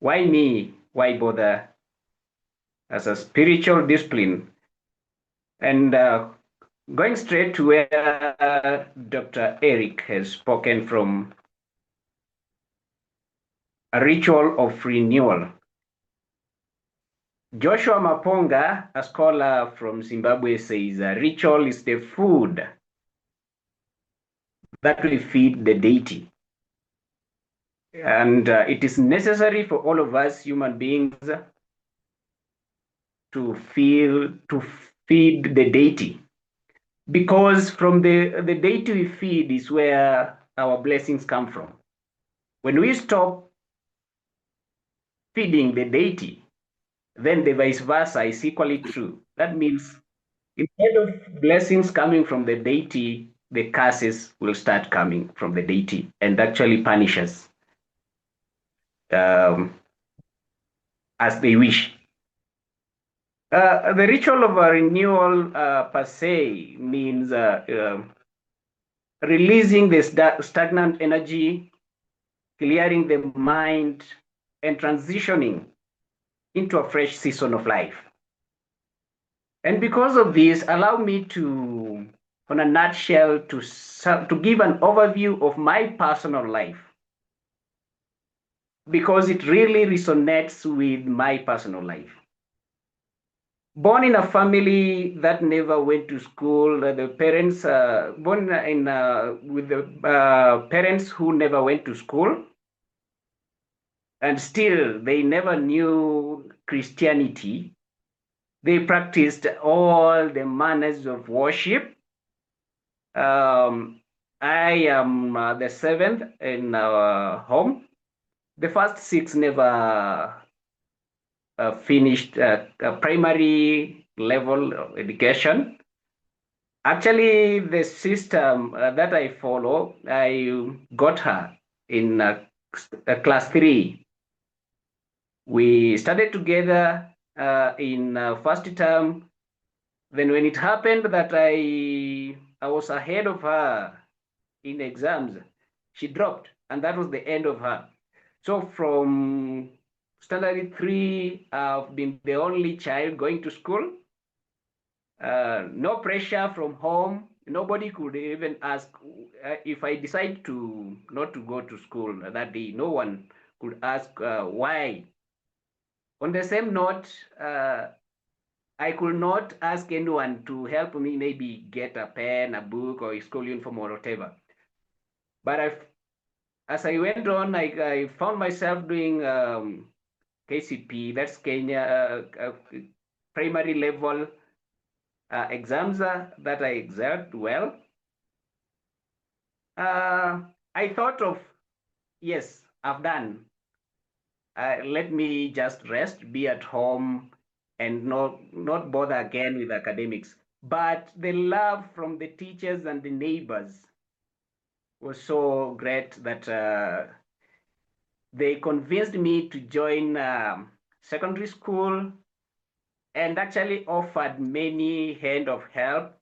Why me? Why bother? As a spiritual discipline. And going straight to where Dr. Eric has spoken from, a ritual of renewal. Joshua Maponga, a scholar from Zimbabwe, says a ritual is the food that will feed the deity. And it is necessary for all of us human beings to feed the deity, because from the deity we feed is where our blessings come from. When we stop feeding the deity, then the vice versa is equally true. That means instead of blessings coming from the deity, the curses will start coming from the deity and actually punish us um, as they wish. The ritual of a renewal per se means releasing the stagnant energy, clearing the mind, and transitioning into a fresh season of life. And because of this, allow me to, on a nutshell, to give an overview of my personal life, because it really resonates with my personal life. Born in a family that never went to school, the parents born in with the parents who never went to school, and still they never knew Christianity. They practiced all the manners of worship. Um, I am the seventh in our home. The first six never finished primary level of education. Actually, the system that I follow, I got her in class 3. We studied together in first term. Then when it happened that I was ahead of her in exams, she dropped, and that was the end of her. So from standard 3, I've been the only child going to school. No pressure from home. Nobody could even ask if I decide to not to go to school that day. No one could ask why. On the same note, I could not ask anyone to help me maybe get a pen, a book, or a school uniform or whatever. But as I went on, I found myself doing KCP, that's Kenya primary level exams that I excelled well. I thought of, yes, I've done. Let me just rest, be at home, and not bother again with academics. But the love from the teachers and the neighbors was so great that they convinced me to join secondary school, and actually offered many hand of help.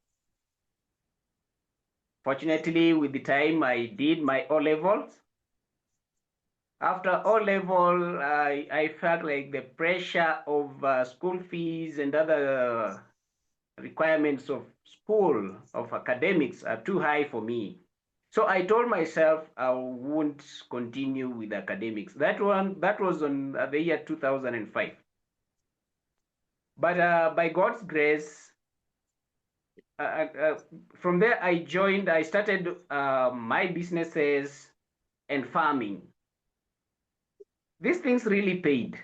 Fortunately, with the time I did my O levels. After O level, I felt like the pressure of school fees and other requirements of school, of academics, are too high for me. So I told myself I won't continue with academics. That was on the year 2005. But by God's grace, uh, uh, from there I started my businesses and farming. These things really paid.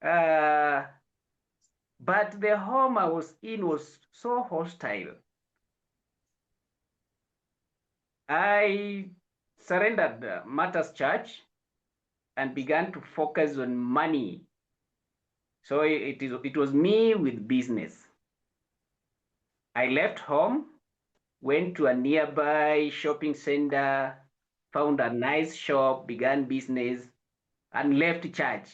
Uh, but the home I was in was so hostile. I surrendered Martha's Church and began to focus on money. So it was me with business. I left home, went to a nearby shopping center, found a nice shop, began business, and left church.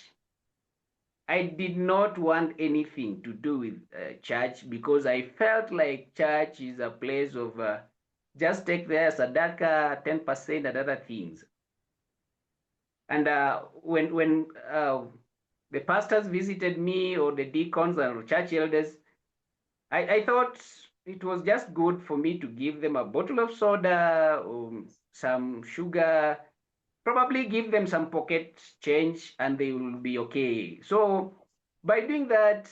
I did not want anything to do with church, because I felt like church is a place of just take there sadaka, 10% and other things. And when the pastors visited me, or the deacons and church elders, I thought it was just good for me to give them a bottle of soda, some sugar, probably give them some pocket change, and they will be okay. So by doing that,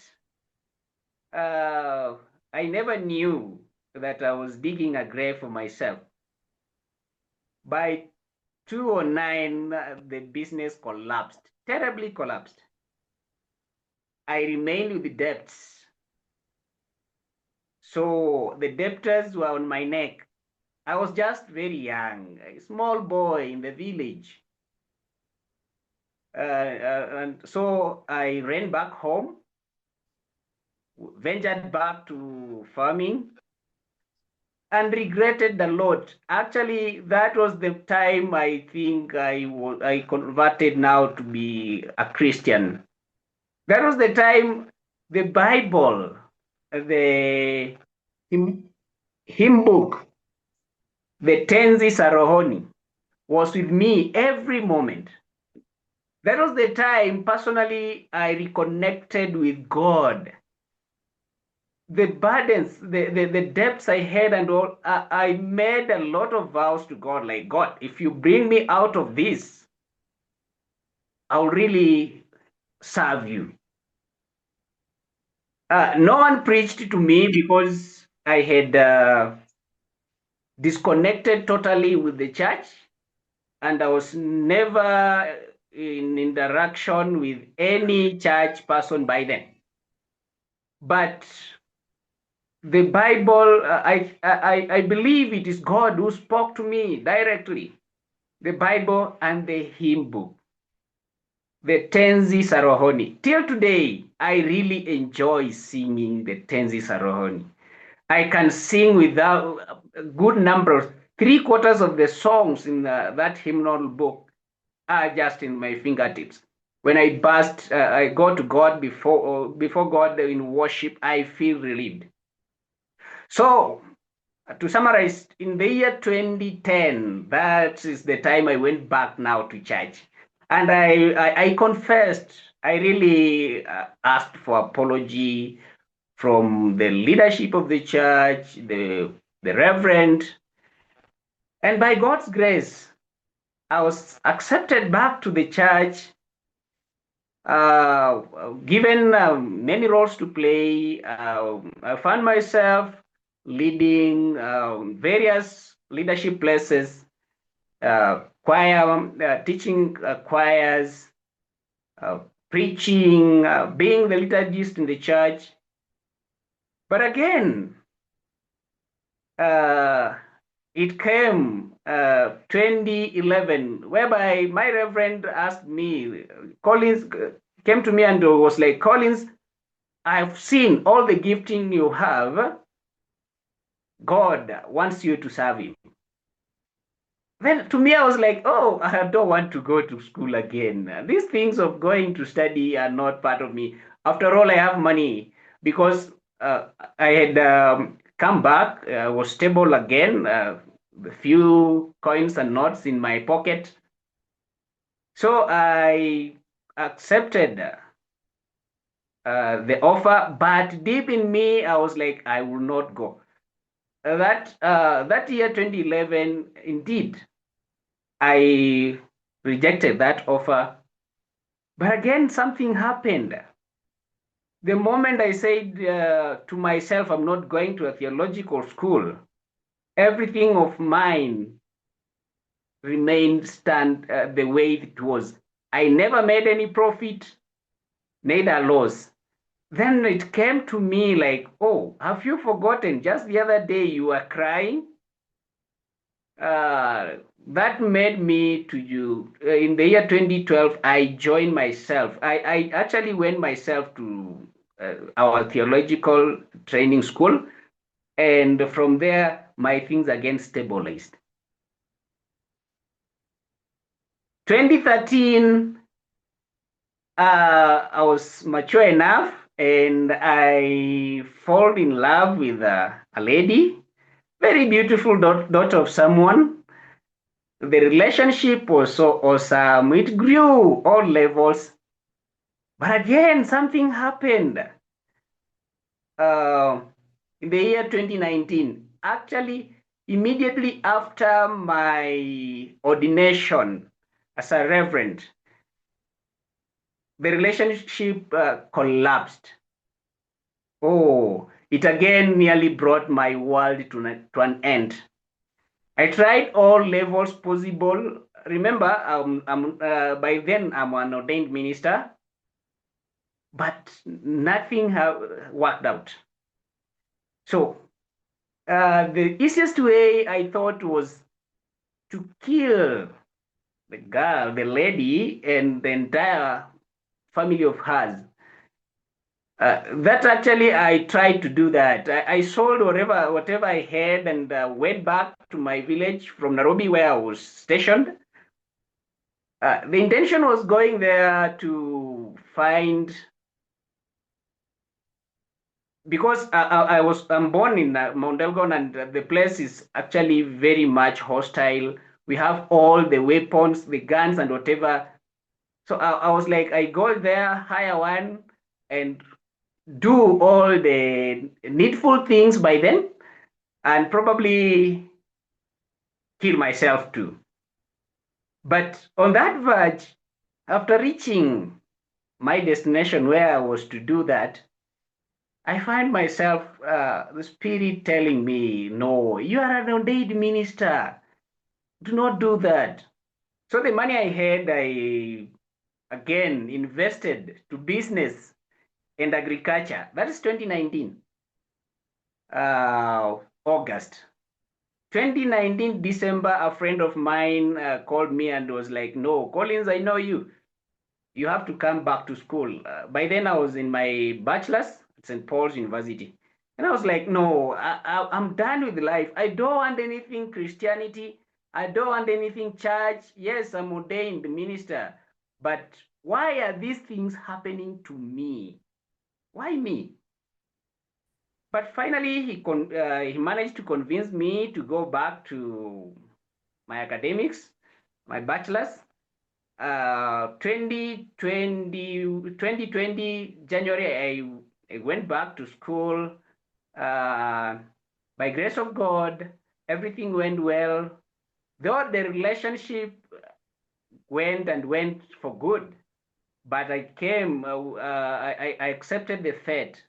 uh, I never knew that I was digging a grave for myself. By 2009, the business collapsed, terribly collapsed. I remained with the debts. So the debtors were on my neck. I was just very young, a small boy in the village. And so I ran back home, ventured back to farming, and regretted a lot. Actually, that was the time I think I converted now to be a Christian. That was the time the Bible, the hymn, hymn book, the Tenzi Sarohoni, was with me every moment. That was the time, personally, I reconnected with God. The burdens, the debts I had and all, I made a lot of vows to God, like, God, if you bring me out of this, I'll really serve you. No one preached to me because I had disconnected totally with the church, and I was never in interaction with any church person by then. But the Bible, I believe it is God who spoke to me directly. The Bible and the hymn book, the Tenzi Sarohoni. Till today, I really enjoy singing the Tenzi Sarohoni. I can sing without a good number of 3/4 of the songs in that hymnal book are just in my fingertips. When I go to God before God in worship, I feel relieved. So to summarize, in the year 2010, that is the time I went back now to church. And I confessed, I really asked for apology from the leadership of the church, the reverend. And by God's grace, I was accepted back to the church, uh, given many roles to play. I found myself leading various leadership places, choir, teaching choirs, uh, preaching, being the liturgist in the church. But again, uh, it came 2011, whereby my reverend asked me, Collins came to me and was like, Collins, I've seen all the gifting you have. God wants you to serve him. Then to me, I was like, oh, I don't want to go to school again. These things of going to study are not part of me. After all, I have money because I had come back, was stable again, a few coins and notes in my pocket. So I accepted the offer, but deep in me, I was like, I will not go. That year, 2011, indeed, I rejected that offer. But again, something happened. The moment I said to myself, I'm not going to a theological school, everything of mine remained stand the way it was. I never made any profit, neither loss. Then it came to me like, oh, have you forgotten? Just the other day you were crying. Uh, that made me to you. In the year 2012, I joined myself. I actually went myself to our theological training school. And from there, my things again stabilized. 2013, I was mature enough and I fall in love with a lady, very beautiful daughter of someone. The relationship was so awesome. It grew all levels. But again, something happened uh, in the year 2019. Actually, immediately after my ordination as a reverend, the relationship collapsed. Oh, it again nearly brought my world to an end. I tried all levels possible. Remember, by then I'm an ordained minister, but nothing worked out. So the easiest way I thought was to kill the girl, the lady, and the entire family of hers. That actually, I tried to do that. I sold whatever I had and went back to my village from Nairobi, where I was stationed. The intention was going there to find, because I'm born in Mount Elgon, and the place is actually very much hostile. We have all the weapons, the guns, and whatever. So I was like, I go there, hire one, and do all the needful things by then, and probably kill myself too. But on that verge, after reaching my destination where I was to do that, I find myself, the spirit telling me, no, you are an ordained minister. Do not do that. So the money I had, I again invested to business and agriculture. That is 2019, August. 2019, December, a friend of mine called me and was like, no, Collins, I know you. You have to come back to school. By then, I was in my bachelor's at St. Paul's University. And I was like, no, I'm done with life. I don't want anything Christianity. I don't want anything church. Yes, I'm ordained minister. But why are these things happening to me? Why me? But finally, he managed to convince me to go back to my academics, my bachelor's. 2020 January, I went back to school. Uh, by grace of God, everything went well. Though the relationship went for good, but I accepted the fate.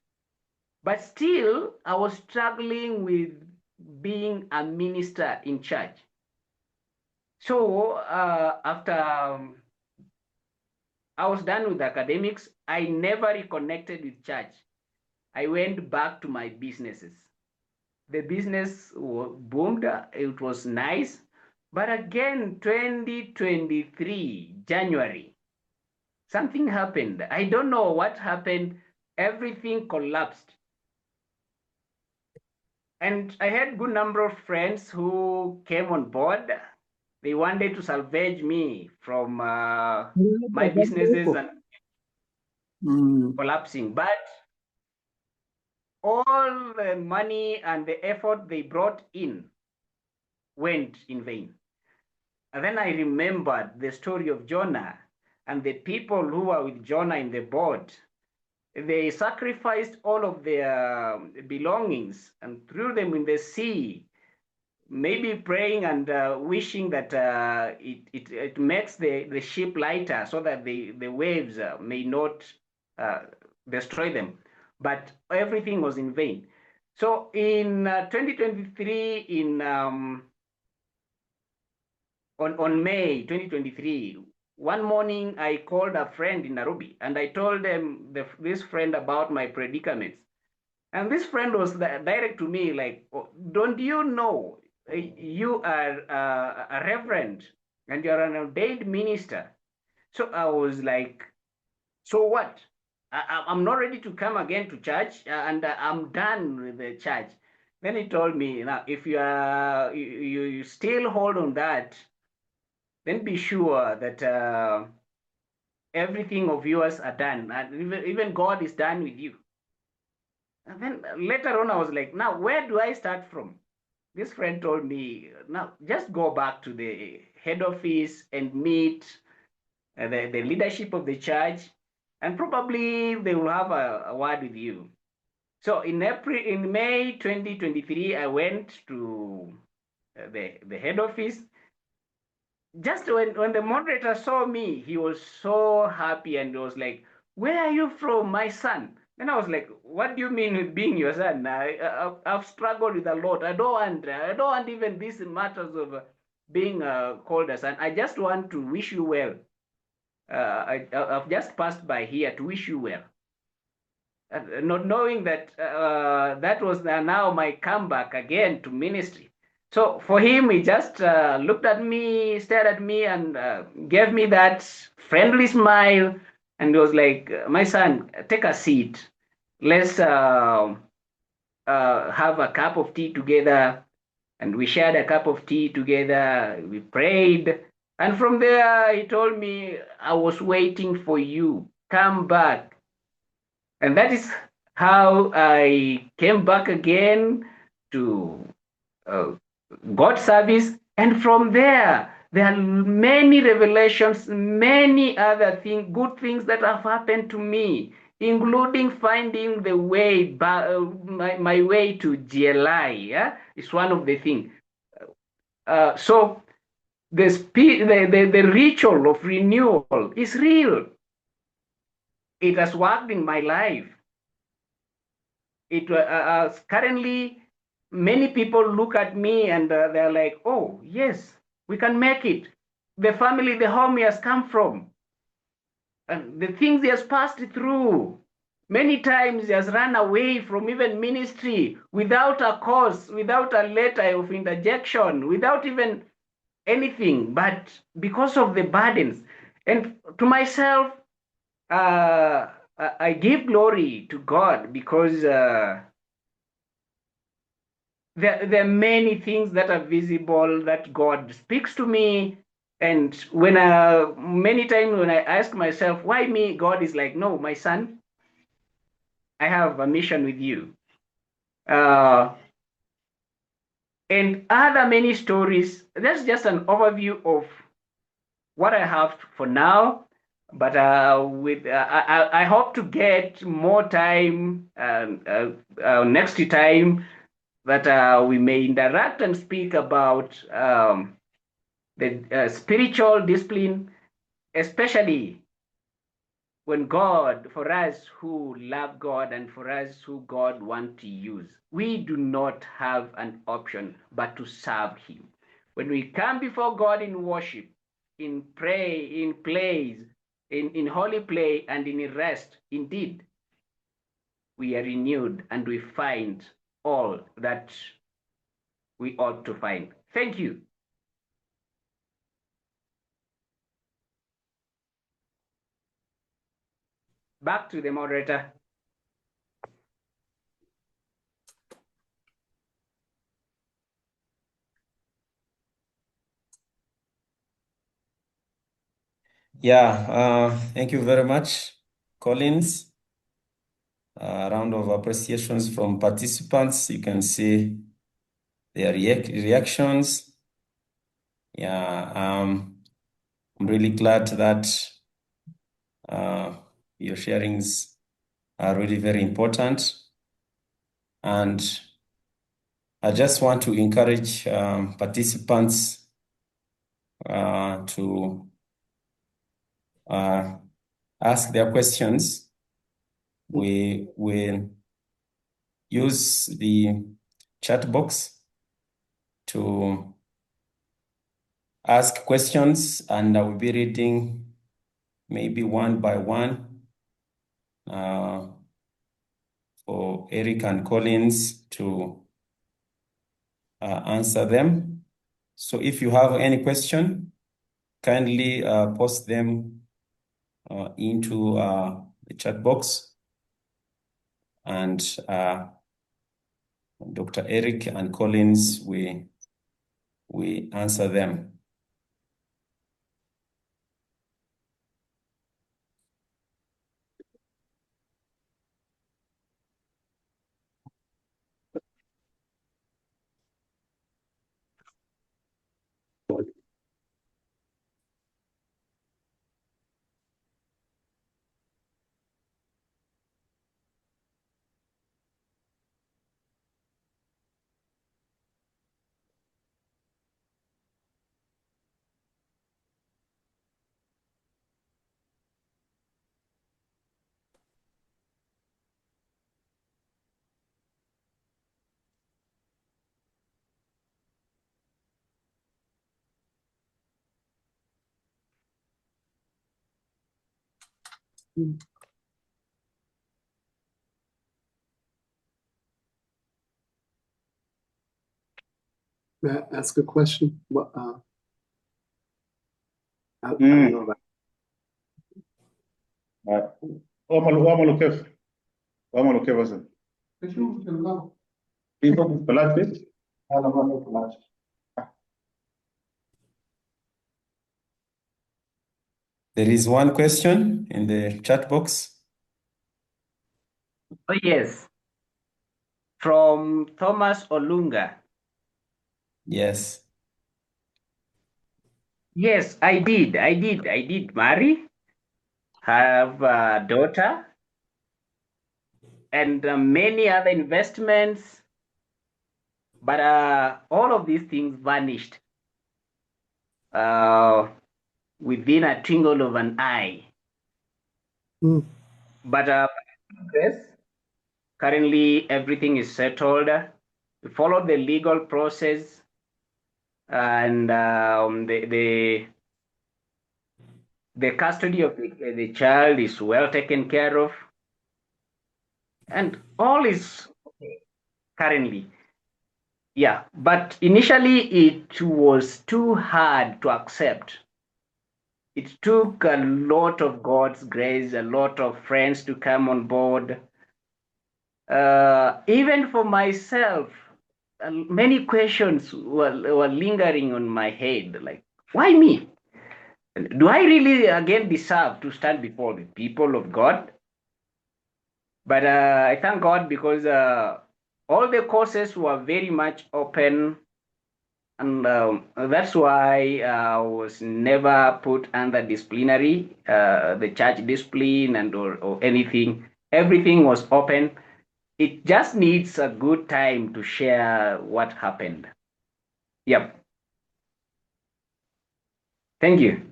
But still, I was struggling with being a minister in church. So after I was done with academics, I never reconnected with church. I went back to my businesses. The business boomed, it was nice. But again, 2023, January, something happened. I don't know what happened. Everything collapsed. And I had a good number of friends who came on board. They wanted to salvage me from my businesses and collapsing. But all the money and the effort they brought in went in vain. And then I remembered the story of Jonah and the people who were with Jonah in the boat. They sacrificed all of their belongings and threw them in the sea, maybe praying and wishing that it makes the ship lighter so that the waves may not uh, destroy them. But everything was in vain. So in 2023, on May 2023, one morning I called a friend in Nairobi and I told this friend about my predicaments. And this friend was direct to me, like, oh, don't you know you are a reverend and you're an ordained minister? So I was like, so what? I'm not ready to come again to church, and I'm done with the church. Then he told me, now, if you still hold on that, then be sure that everything of yours are done, and even God is done with you. And then later on, I was like, now where do I start from? This friend told me, now just go back to the head office and meet the leadership of the church, and probably they will have a word with you. So in May 2023, I went to the head office. Just when the moderator saw me, he was so happy and was like, "Where are you from, my son?" And I was like, "What do you mean with being your son? I've struggled with a lot. I don't want even these matters of being called a son. I just want to wish you well. I've just passed by here to wish you well." Not knowing that that was now my comeback again to ministry. So for him, he just looked at me, stared at me, and gave me that friendly smile, and was like, "My son, take a seat. Let's have a cup of tea together." And we shared a cup of tea together. We prayed. And from there, he told me, "I was waiting for you. Come back." And that is how I came back again to uh, God service. And from there are many revelations, many other things, good things that have happened to me, including finding the way back, my way to GLI. Yeah, is one of the things. So the ritual of renewal is real. It has worked in my life. Currently many people look at me and they're like, "Oh yes, we can make it. The family, the home he has come from, and the things he has passed through. Many times he has run away from even ministry without a cause, without a letter of interjection, without even anything, but because of the burdens." And to myself, I give glory to God because there are many things that are visible that God speaks to me. And when many times when I ask myself, "Why me?" God is like, "No, my son, I have a mission with you." Uh, and other many stories. That's just an overview of what I have for now. But I hope to get more time next time that we may interact and speak about the spiritual discipline, especially when God, for us who love God and for us who God want to use, we do not have an option but to serve Him. When we come before God in worship, in pray, in praise, in holy play, and in rest, indeed, we are renewed and we find all that we ought to find. Thank you. Back to the moderator. Yeah, thank you very much, Collins. A round of appreciations from participants. You can see their reactions. Yeah, I'm really glad that your sharings are really very important. And I just want to encourage participants to ask their questions. We will use the chat box to ask questions, and I will be reading maybe one by one for Eric and Collins to answer them. So if you have any question, kindly post them into the chat box, and Dr. Eric and Collins, we answer them. May I ask a question? What, I don't know about. وعملوا كيف؟ وعملوا كيف هسه؟ في بلاستيك؟ هذا ما في بلاستيك. There is one question in the chat box. Oh, yes. From Thomas Olunga. Yes. Yes, I did marry, have a daughter, and many other investments. But all of these things vanished within a twinkle of an eye. But yes, currently everything is settled. We followed the legal process, and the custody of the child is well taken care of, and all is okay currently. Yeah, but initially it was too hard to accept. It took a lot of God's grace, a lot of friends to come on board. Even for myself, many questions were lingering on my head, like, why me? Do I really again deserve to stand before the people of God? But I thank God because all the courses were very much open, and that's why I was never put under disciplinary, the church discipline and or anything. Everything was open. It just needs a good time to share what happened. Yep. Thank you.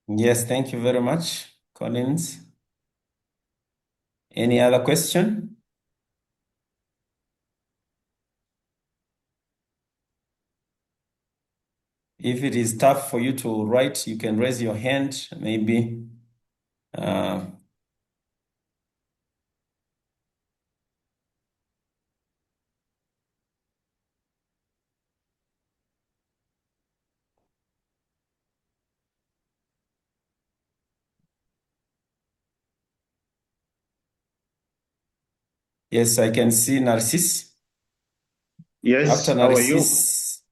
Yes, thank you very much, Collins. Any other question? If it is tough for you to write, you can raise your hand, maybe. Yes, I can see Narcis. Yes, After how are you? Narcis,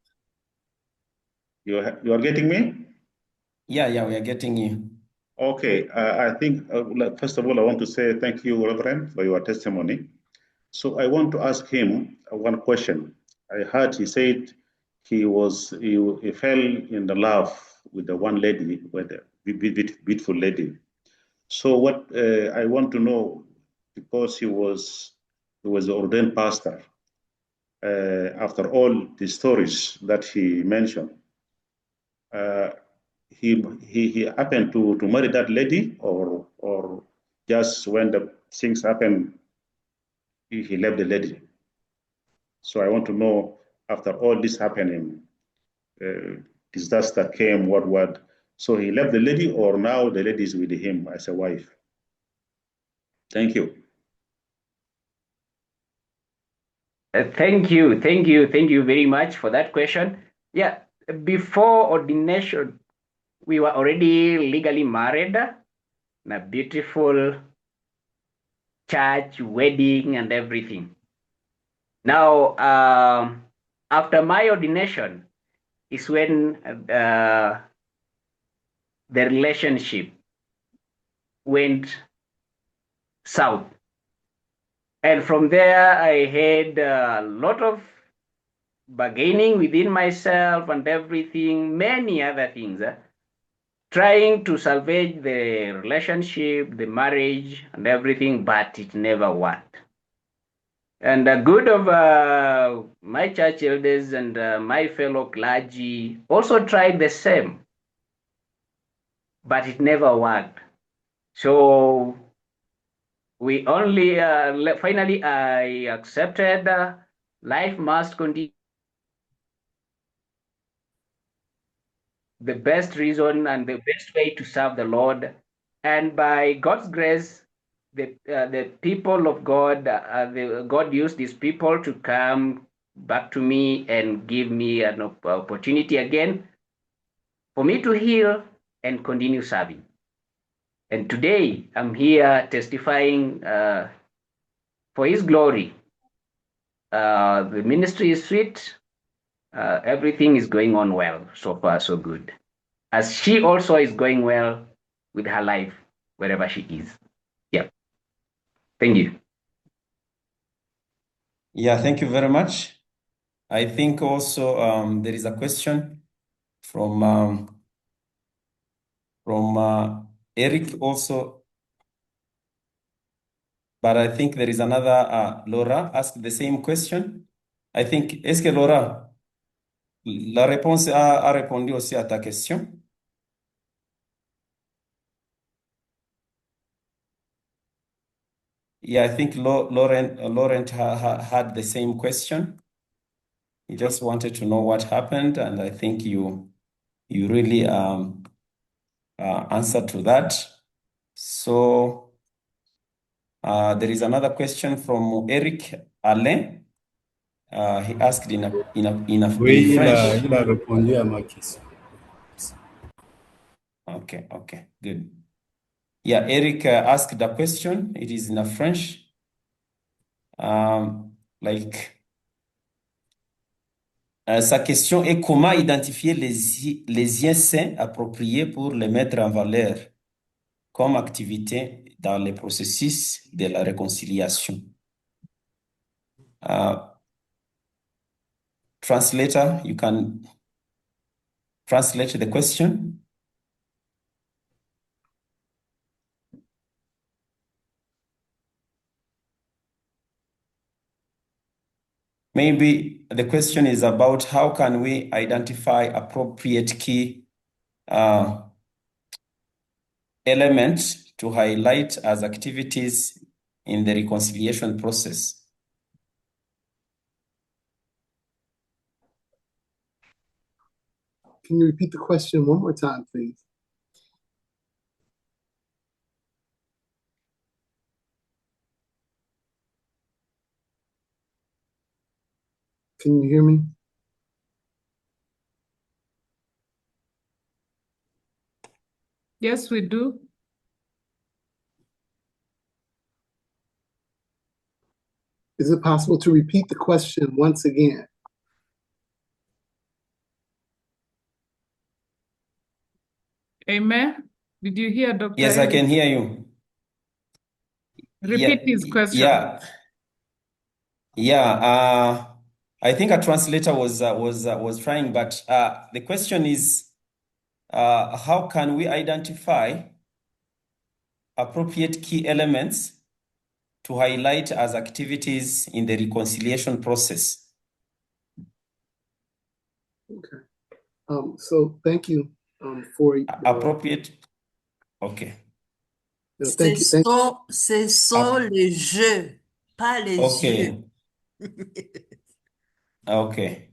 You are getting me? yeah, we are getting you. Okay, I think, first of all, I want to say thank you, Reverend, for your testimony. So I want to ask him one question. I heard he said he fell in the love with the one lady, with the beautiful lady. So what I want to know, because he was an ordained pastor, after all the stories that he mentioned, uh, he happened to marry that lady, or just when the things happen, he left the lady. So I want to know, after all this happening, disaster came, what? So he left the lady, or now the lady is with him as a wife? Thank you. Thank you very much for that question. Yeah, before ordination, we were already legally married in a beautiful church, wedding, and everything. Now, after my ordination is when the relationship went south. And from there, I had a lot of bargaining within myself and everything, many other things, trying to salvage the relationship, the marriage, and everything, but it never worked. And the good of my church elders and my fellow clergy also tried the same, but it never worked. So we only finally I accepted life must continue. the best reason and the best way to serve the Lord. And by God's grace, the people of God, God used these people to come back to me and give me an opportunity again for me to heal and continue serving. And today I'm here testifying for His glory. The ministry is sweet. Everything is going on well. So far, so good. As she also is going well with her life, wherever she is. Yeah. Thank you. Yeah, thank you very much. I think also there is a question from Eric also, but I think there is another Laura asked the same question. I think, est-ce que Laura, la réponse a répondu aussi à ta question? Yeah, I think Laurent had the same question. He just wanted to know what happened, and I think you really answered to that. So there is another question from Eric Alain. He asked in Oui, French. il a répondu à ma question. Okay, good. Yeah, Eric asked a question. It is in a French. Sa question est comment identifier les essais appropriés pour les mettre en valeur comme activité dans le processus de la réconciliation. Translator, you can translate the question. Maybe the question is about how can we identify appropriate key elements to highlight as activities in the reconciliation process. Can you repeat the question one more time, please? Can you hear me? Yes, we do. Is it possible to repeat the question once again? Amen. Did you hear Dr. Yes, Eric? I can hear you. Repeat his question. Yeah. I think a translator was trying, but the question is, how can we identify appropriate key elements to highlight as activities in the reconciliation process? Okay. So thank you for appropriate. Okay. No, thank you. Ce sont les jeux, pas les yeux. Okay.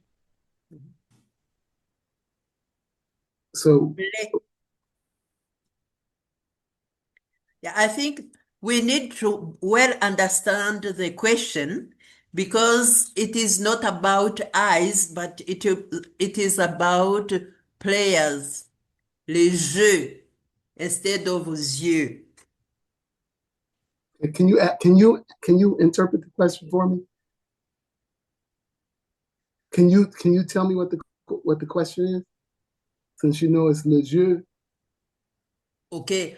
So yeah, I think we need to well understand the question because it is not about eyes, but it is about players, les jeux, instead of yeux. Can you interpret the question for me? Can you tell me what the question is? Since you know it's le jeu. Okay.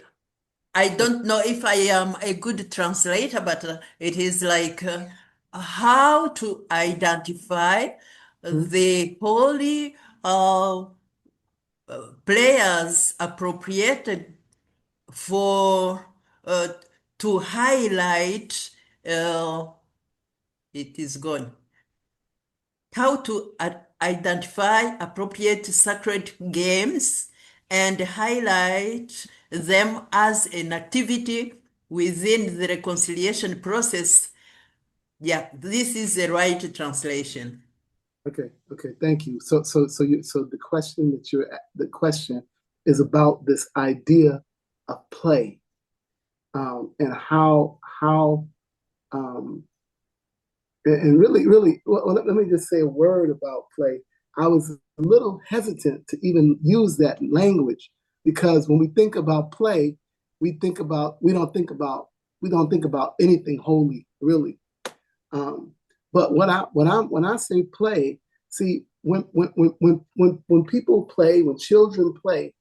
I don't know if I am a good translator, but it is like how to identify the holy players appropriated for to highlight it is gone. How to identify appropriate sacred games and highlight them as an activity within the reconciliation process. Yeah, this is the right translation. Okay. Thank you. So the question is about this idea of play, and how and really, well, let me just say a word about play. I was a little hesitant to even use that language, because when we think about play, we don't think about anything holy, really. But when I say play, see, when people play, when children play,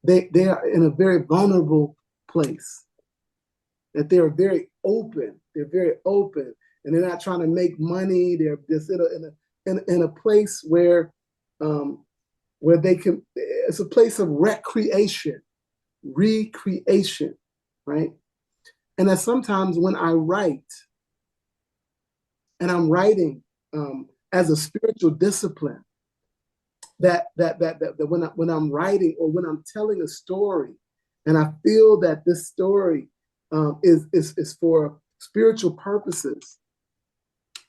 they are in a very vulnerable place. That they're very open. They're very open, and they're not trying to make money. They're just in a place where they can. It's a place of recreation, right? And that sometimes when I write, and I'm writing as a spiritual discipline, that when I'm writing, or when I'm telling a story, and I feel that this story is for spiritual purposes,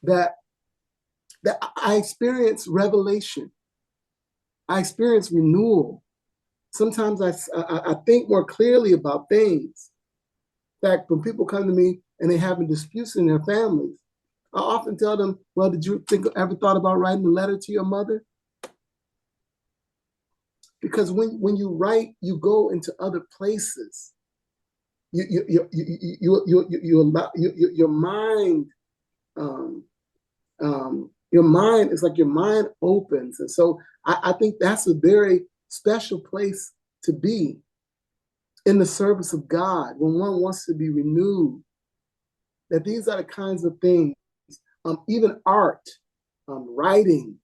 that I experience revelation, I experience renewal. Sometimes I think more clearly about things. In fact, when people come to me and they're having disputes in their families, I often tell them, well, did you ever thought about writing a letter to your mother? Because when you write, you go into other places. Your mind, your mind is like your mind opens, and so I think that's a very special place to be in the service of God, when one wants to be renewed. That these are the kinds of things, even art, writing,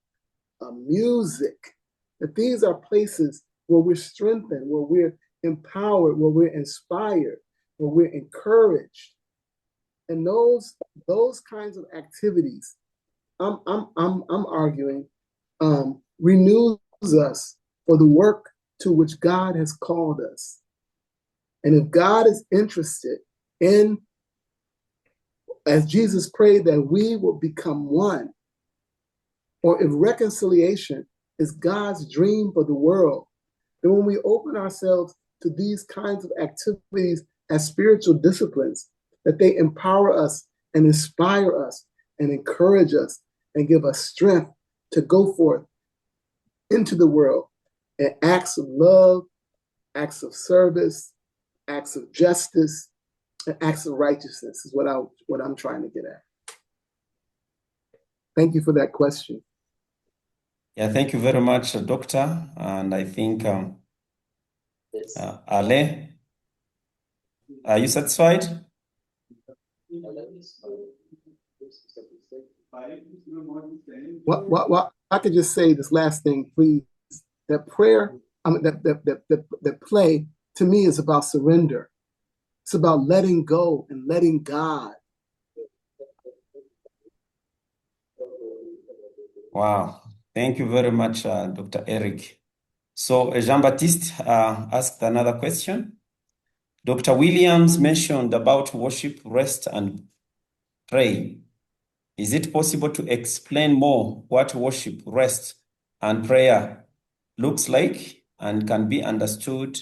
music, that these are places where we're strengthened, where we're empowered, where we're inspired, where we're encouraged. And those kinds of activities, I'm arguing, renews us for the work to which God has called us. And if God is interested in, as Jesus prayed, that we will become one, or if reconciliation is God's dream for the world, then when we open ourselves to these kinds of activities as spiritual disciplines, that they empower us and inspire us and encourage us and give us strength to go forth into the world in acts of love, acts of service, acts of justice, and acts of righteousness is what I'm trying to get at. Thank you for that question. Yeah, thank you very much, Doctor. And I think, Ale, are you satisfied? What I could just say this last thing, please. That prayer, that play, to me, is about surrender. It's about letting go and letting God. Wow. Thank you very much, Dr. Eric. So Jean-Baptiste asked another question. Dr. Williams mentioned about worship, rest, and pray. Is it possible to explain more what worship, rest, and prayer looks like and can be understood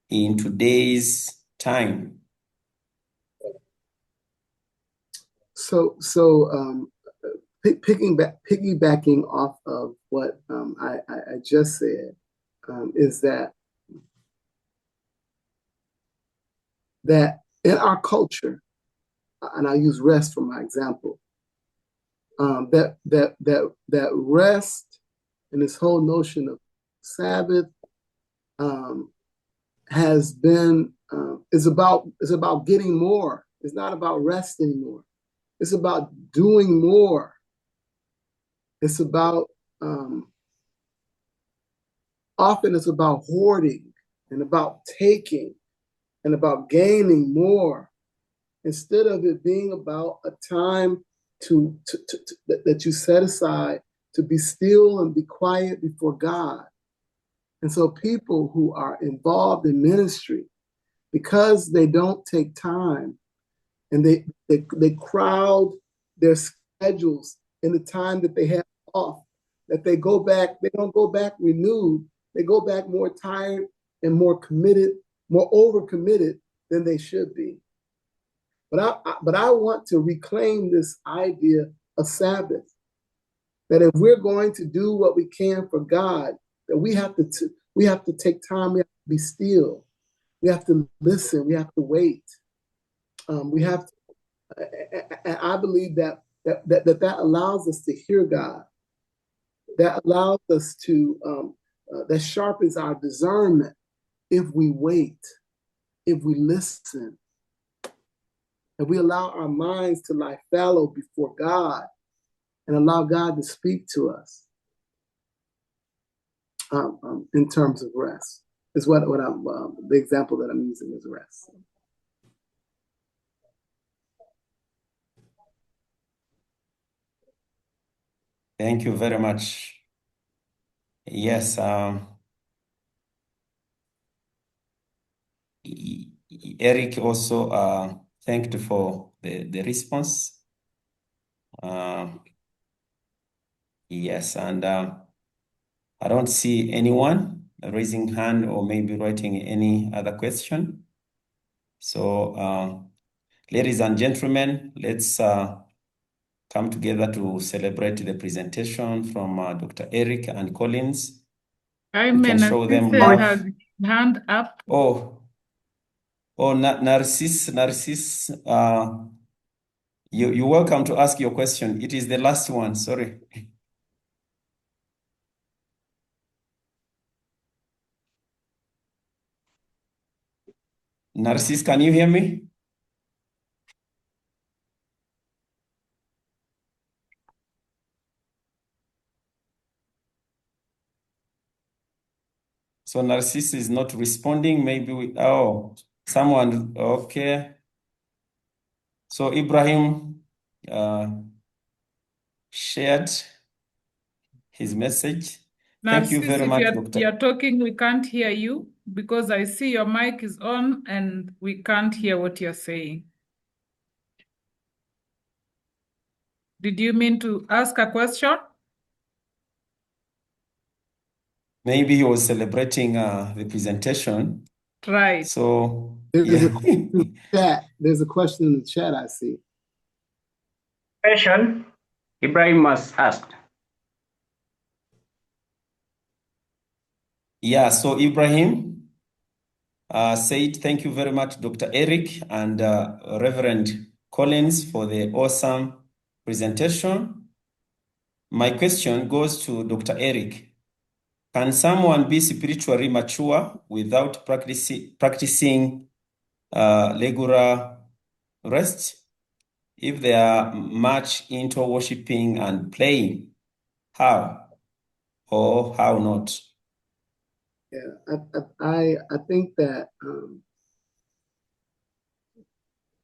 in today's time? So piggybacking off of what I just said, is that in our culture, and I use rest for my example, that rest and this whole notion of Sabbath has been is about getting more. It's not about rest anymore. It's about doing more. It's about often it's about hoarding and about taking and about gaining more, instead of it being about a time that you set aside to be still and be quiet before God. And so people who are involved in ministry, because they don't take time, and they crowd their schedules in the time that they have off that they don't go back renewed. They go back more tired and more committed, more overcommitted than they should be. But I want to reclaim this idea of Sabbath, that if we're going to do what we can for God, that we have to take time, we have to be still, we have to listen, we have to wait. We have to, and I believe that allows us to hear God. That allows us to, that sharpens our discernment if we wait, if we listen, if we allow our minds to lie fallow before God and allow God to speak to us in terms of rest. Is what I'm, the example that I'm using is rest. Thank you very much. Yes. Eric also thanked for the response. Yes, and I don't see anyone raising hand or maybe writing any other question. So, ladies and gentlemen, let's come together to celebrate the presentation from Dr. Eric and Collins. We can show them has hand up. Narcis, you're welcome to ask your question. It is the last one, sorry. Narcis, can you hear me? So Narcis is not responding. Maybe someone, okay. So Ibrahim shared his message. Thank you very much, Doctor. If you're talking, we can't hear you because I see your mic is on and we can't hear what you're saying. Did you mean to ask a question? Maybe he was celebrating the presentation. Right. So there's a question in the chat I see. Question Ibrahim must ask. Yeah, so Ibrahim said, thank you very much, Dr. Eric and Reverend Collins for the awesome presentation. My question goes to Dr. Eric. Can someone be spiritually mature without practicing regular rest? If they are much into worshiping and playing, how or how not? Yeah, I think that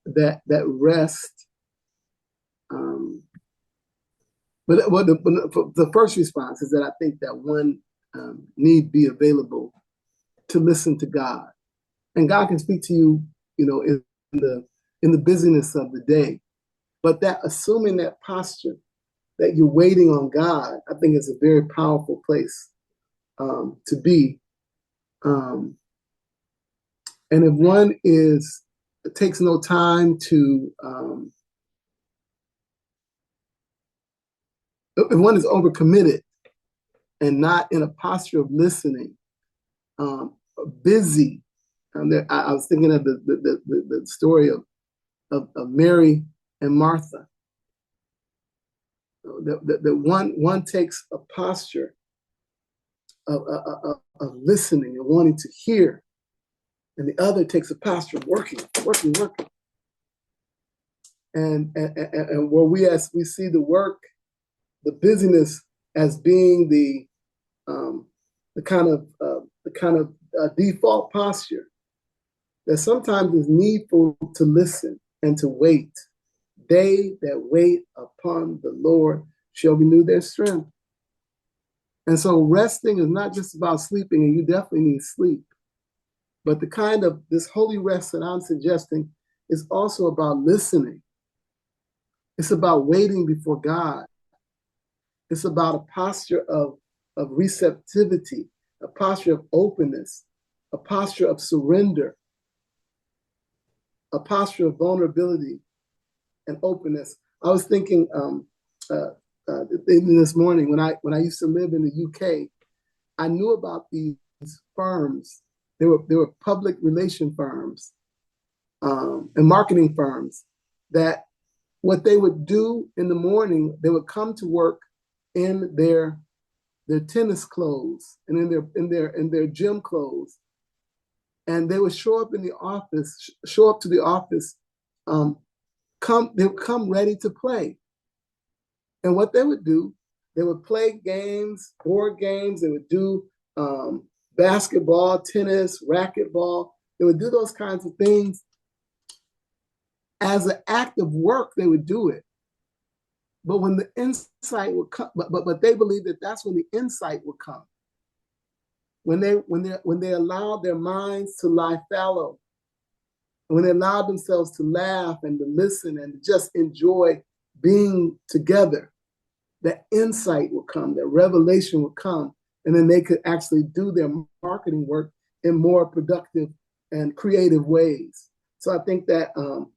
that rest. But the first response is that I think that one need be available to listen to God, and God can speak to you, in the busyness of the day. But that assuming that posture that you're waiting on God, I think is a very powerful place to be. And if one takes no time to, if one is overcommitted and not in a posture of listening, busy. I was thinking of the story of Mary and Martha. That one takes a posture of listening and wanting to hear, and the other takes a posture of working. And where we see the work, the busyness as being the kind of default posture, that sometimes is needful to listen and to wait. They that wait upon the Lord shall renew their strength. And so resting is not just about sleeping, and you definitely need sleep. But the kind of this holy rest that I'm suggesting is also about listening. It's about waiting before God. It's about a posture of receptivity, a posture of openness, a posture of surrender, a posture of vulnerability and openness. I was thinking this morning when I used to live in the UK, I knew about these firms. They were public relation firms and marketing firms that what they would do in the morning, they would come to work in their tennis clothes and in their gym clothes, and they would show up to the office. They would come ready to play, and what they would do, they would play games, board games. They would do basketball, tennis, racquetball. They would do those kinds of things as an act of work. They would do it. But when the insight would come, but they believe that that's when the insight would come. When they allowed their minds to lie fallow, when they allowed themselves to laugh and to listen and just enjoy being together, that insight would come, that revelation would come, and then they could actually do their marketing work in more productive and creative ways. So I think that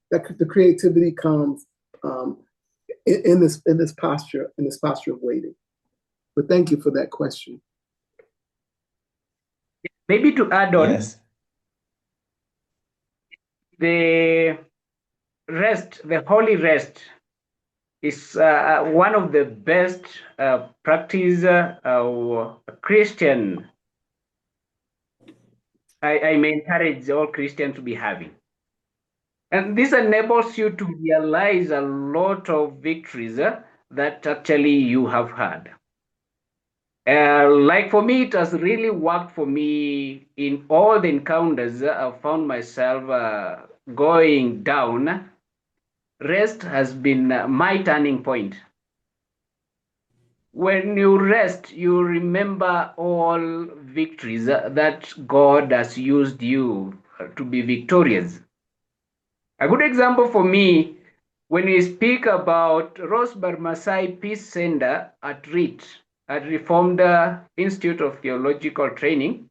the creativity comes in this posture of waiting. But thank you for that question. Maybe to add on, Yes. the rest, the holy rest, is one of the best practice Christian. I may encourage all Christians to be having. And this enables you to realize a lot of victories that actually you have had. Like for me, it has really worked for me in all the encounters. I've found myself going down. Rest has been my turning point. When you rest, you remember all victories that God has used you to be victorious. A good example for me, when we speak about Rosbar Masai Peace Center at RIT, at Reformed Institute of Theological Training,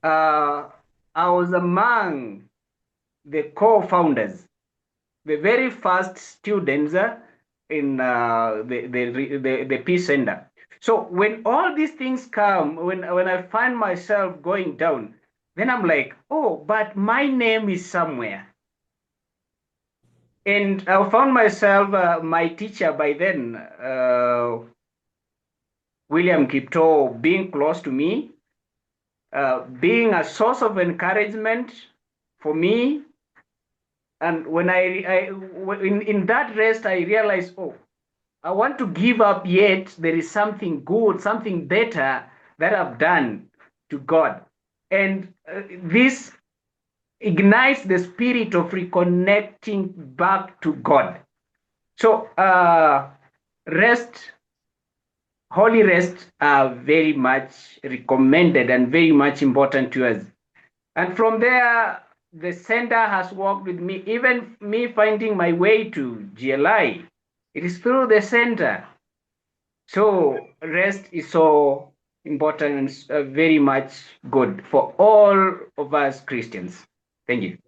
I was among the co-founders, the very first students in the Peace Center. So when all these things come, when I find myself going down, then I'm like, oh, but my name is somewhere. And I found myself, my teacher by then, William Kipto, being close to me, being a source of encouragement for me. And when in that rest, I realized, oh, I want to give up, yet there is something good, something better that I've done to God. And this ignites the spirit of reconnecting back to God. So holy rest are very much recommended and very much important to us. And from there, the center has worked with me, even me finding my way to GLI. It is through the center. So rest is so important and very much good for all of us Christians. Thank you.